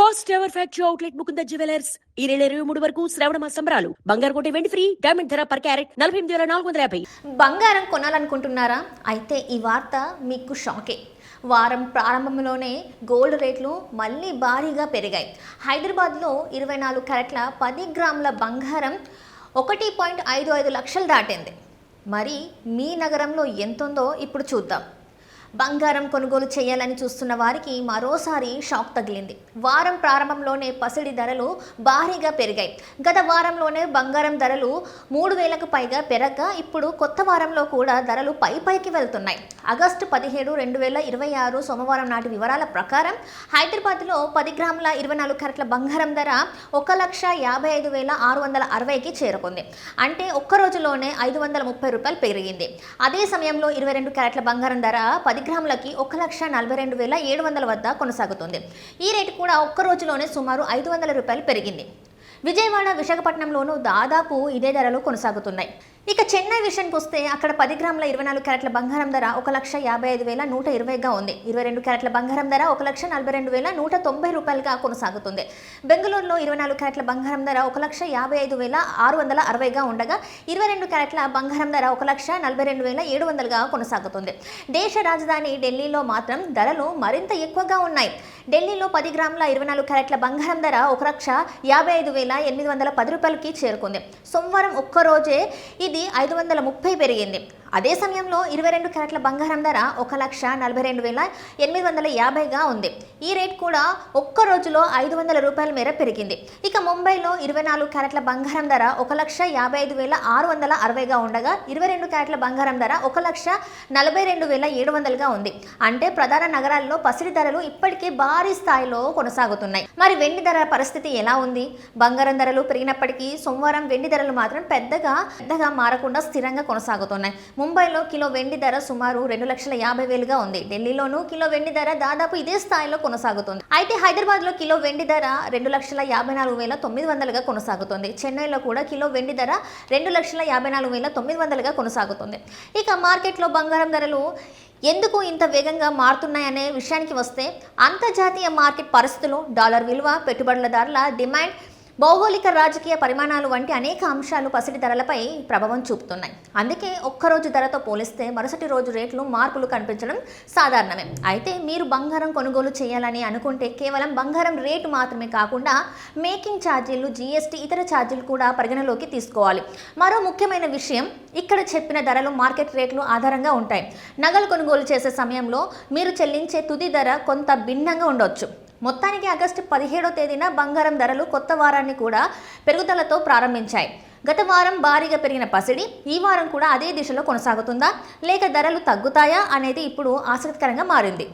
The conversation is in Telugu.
First ever factory outlet Mukunda jewellers ఈ నెల 23 వరకు శ్రావణ మాస సంబరాలు. బంగారు కొంటే వెండి ఫ్రీ. డైమండ్ ధర పర్ క్యారెట్ 48,450. బంగారం కొనాలనుకుంటున్నారా? అయితే ఈ వార్త మీకు షాకే. వారం ప్రారంభంలోనే గోల్డ్ రేట్లు మళ్ళీ భారీగా పెరిగాయి. హైదరాబాద్లో 24 క్యారెట్ల 10 గ్రాముల బంగారం 1.55 లక్షలు దాటింది. మరి మీ నగరంలో ఎంతుందో ఇప్పుడు చూద్దాం. బంగారం కొనుగోలు చేయాలని చూస్తున్న వారికి మరోసారి షాక్ తగిలింది. వారం ప్రారంభంలోనే పసిడి ధరలు భారీగా పెరిగాయి. గత వారంలోనే బంగారం ధరలు 3,000కు పైగా పెరగ ఇప్పుడు కొత్త వారంలో కూడా ధరలు పైకి వెళ్తున్నాయి. ఆగస్టు 17, 2026 సోమవారం నాటి వివరాల ప్రకారం హైదరాబాద్లో 10 గ్రాముల 24 క్యారెట్ల బంగారం ధర 1,55,660కి చేరుకుంది. అంటే ఒక్క రోజులోనే 530 రూపాయలు పెరిగింది. అదే సమయంలో 22 క్యారెట్ల బంగారం ధర 10 గ్రాములకి 1,42,700 వద్ద కొనసాగుతుంది. ఈ రేటు కూడా ఒక్క రోజులోనే సుమారు 500 రూపాయలు పెరిగింది. విజయవాడ, విశాఖపట్నంలోనూ దాదాపు ఇదే ధరలు కొనసాగుతున్నాయి. ఇక చెన్నై విషయానికి వస్తే అక్కడ 10 గ్రాముల 24 క్యారెట్ల బంగారం ధర 1,55,120గా ఉంది. 22 క్యారెట్ల బంగారం ధర 1,42,190 రూపాయలుగా కొనసాగుతుంది. బెంగళూరులో 24 క్యారెట్ల బంగారం ధర 1,55,660గా ఉండగా 22 క్యారెట్ల బంగారం ధర 1,42,700గా కొనసాగుతుంది. దేశ రాజధాని ఢిల్లీలో మాత్రం ధరలు మరింత ఎక్కువగా ఉన్నాయి. ఢిల్లీలో 10 గ్రాముల 24 క్యారెట్ల బంగారం ధర 1,55,810 రూపాయలకి చేరుకుంది. సోమవారం ఒక్కరోజే ఇది 530 పెరిగింది. అదే సమయంలో 22 క్యారెట్ల బంగారం ధర 1,42,850గా ఉంది. ఈ రేట్ కూడా ఒక్క రోజులో 500 రూపాయల మేర పెరిగింది. ఇక ముంబైలో 24 క్యారెట్ల బంగారం ధర 1,55,660గా ఉండగా 22 క్యారెట్ల బంగారం ధర 1,42,700గా ఉంది. అంటే ప్రధాన నగరాల్లో పసిడి ధరలు ఇప్పటికే భారీ స్థాయిలో కొనసాగుతున్నాయి. మరి వెండి ధర పరిస్థితి ఎలా ఉంది? బంగారం ధరలు పెరిగినప్పటికీ సోమవారం వెండి ధరలు మాత్రం పెద్దగా మారకుండా స్థిరంగా కొనసాగుతున్నాయి. ముంబైలో కిలో వెండి ధర సుమారు 2,50,000గా ఉంది. ఢిల్లీలోనూ కిలో వెండి ధర దాదాపు ఇదే స్థాయిలో కొనసాగుతుంది. అయితే హైదరాబాద్లో కిలో వెండి ధర 2,54,900గా కొనసాగుతుంది. చెన్నైలో కూడా కిలో వెండి ధర 2,54,900గా కొనసాగుతుంది. ఇక మార్కెట్లో బంగారం ధరలు ఎందుకు ఇంత వేగంగా మారుతున్నాయనే విషయానికి వస్తే అంతర్జాతీయ మార్కెట్ పరిస్థితులు, డాలర్ విలువ, పెట్టుబడులదారుల డిమాండ్, భౌగోళిక రాజకీయ పరిమాణాలు వంటి అనేక అంశాలు పసిడి ధరలపై ప్రభావం చూపుతున్నాయి. అందుకే ఒక్కరోజు ధరతో పోలిస్తే మరుసటి రోజు రేట్లు మార్పులు కనిపించడం సాధారణమే. అయితే మీరు బంగారం కొనుగోలు చేయాలని అనుకుంటే కేవలం బంగారం రేటు మాత్రమే కాకుండా మేకింగ్ ఛార్జీలు, జీఎస్టీ, ఇతర ఛార్జీలు కూడా పరిగణలోకి తీసుకోవాలి. మరో ముఖ్యమైన విషయం, ఇక్కడ చెప్పిన ధరలు మార్కెట్ రేట్లు ఆధారంగా ఉంటాయి. నగలు కొనుగోలు చేసే సమయంలో మీరు చెల్లించే తుది ధర కొంత భిన్నంగా ఉండొచ్చు. మొత్తానికి ఆగస్టు 17వ తేదీన బంగారం ధరలు కొత్త వారాన్ని కూడా పెరుగుదలతో ప్రారంభించాయి. గత వారం భారీగా పెరిగిన పసిడి ఈ వారం కూడా అదే దిశలో కొనసాగుతుందా, లేక ధరలు తగ్గుతాయా అనేది ఇప్పుడు ఆసక్తికరంగా మారింది.